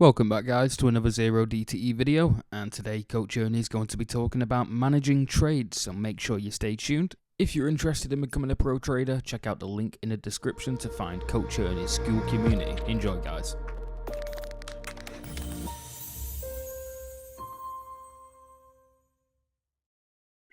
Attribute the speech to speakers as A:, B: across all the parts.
A: Welcome back guys to another Zero DTE video, and today Coach Ernie is going to be talking about managing trades, so make sure you stay tuned. If you're interested in becoming a pro trader, check out the link in the description to find Coach Ernie's Skool Community. Enjoy guys.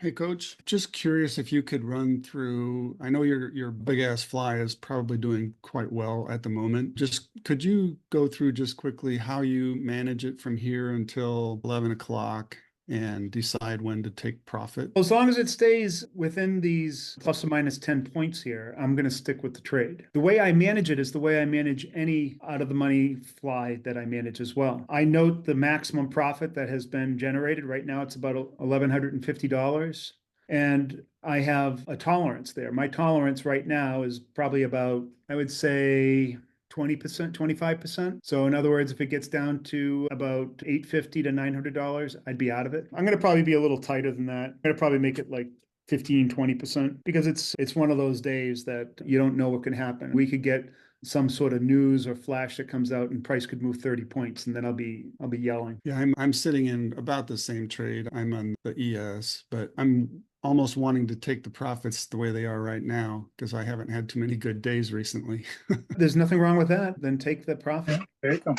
B: Hey Coach, just curious if you could run through, I know your big ass fly is probably doing quite well at the moment. Just could you go through just quickly how you manage it from here until 11 o'clock and decide when to take profit?
C: As long as it stays within these plus or minus 10 points here, I'm going to stick with the trade. The way I manage it is the way I manage any out of the money fly that I manage as well. I note the maximum profit that has been generated. Right now, it's about $1,150. And I have a tolerance there. My tolerance right now is probably about, I would say, 20%, 25%. So in other words, if it gets down to about $850 to $900, I'd be out of it. I'm going to probably be a little tighter than that. I'm going to probably make it like 15, 20% because it's one of those days that you don't know what can happen. We could get some sort of news or flash that comes out and price could move 30 points and then I'll be yelling.
B: Yeah, I'm sitting in about the same trade. I'm on the ES, but I'm almost wanting to take the profits the way they are right now because I haven't had too many good days recently.
C: There's nothing wrong with that. Then take the profit. There you go.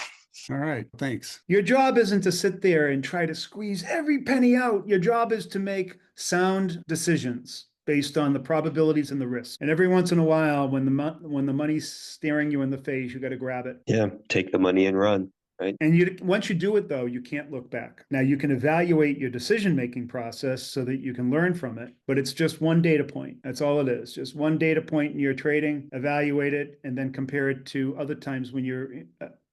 B: All right, thanks.
C: Your job isn't to sit there and try to squeeze every penny out. Your job is to make sound decisions based on the probabilities and the risks. And every once in a while, when the money's staring you in the face, you got to grab it.
D: Yeah, take the money and run. Right.
C: And once you do it, though, you can't look back. Now, you can evaluate your decision-making process so that you can learn from it, but it's just one data point. That's all it is. Just one data point in your trading, evaluate it, and then compare it to other times when you're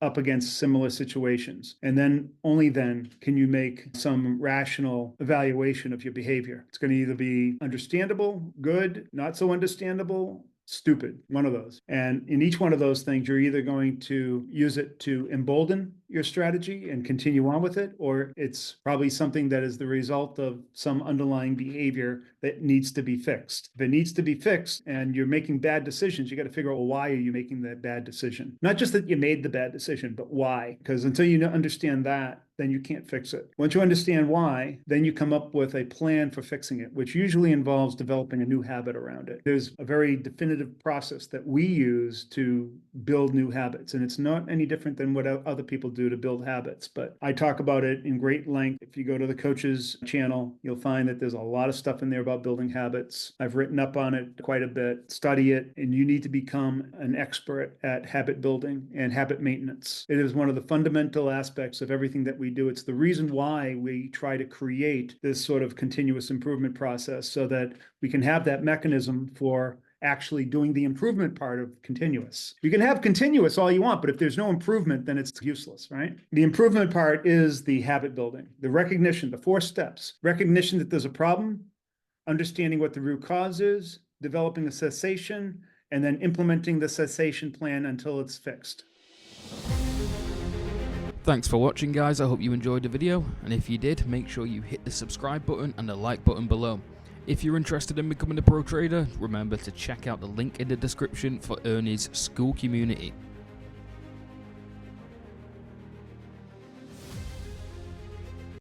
C: up against similar situations. And then, only then, can you make some rational evaluation of your behavior. It's going to either be understandable, good, not so understandable, stupid, one of those. And in each one of those things, you're either going to use it to embolden your strategy and continue on with it, or it's probably something that is the result of some underlying behavior that needs to be fixed. If it needs to be fixed and you're making bad decisions, you got to figure out, well, why are you making that bad decision? Not just that you made the bad decision, but why? Because until you understand that, then you can't fix it. Once you understand why, then you come up with a plan for fixing it, which usually involves developing a new habit around it. There's a very definitive process that we use to build new habits, and it's not any different than what other people do to build habits, but I talk about it in great length. If you go to the coach's channel, you'll find that there's a lot of stuff in there about building habits. I've written up on it quite a bit. Study it, and you need to become an expert at habit building and habit maintenance. It is one of the fundamental aspects of everything that we do. It's the reason why we try to create this sort of continuous improvement process so that we can have that mechanism for actually doing the improvement part of continuous. You can have continuous all you want, but if there's no improvement, then it's useless, right? The improvement part is the habit building, the recognition, the 4 steps: recognition that there's a problem, understanding what the root cause is, developing a cessation, and then implementing the cessation plan until it's fixed.
A: Thanks for watching guys, I hope you enjoyed the video, and if you did, make sure you hit the subscribe button and the like button below. If you're interested in becoming a pro trader, remember to check out the link in the description for Ernie's Skool Community.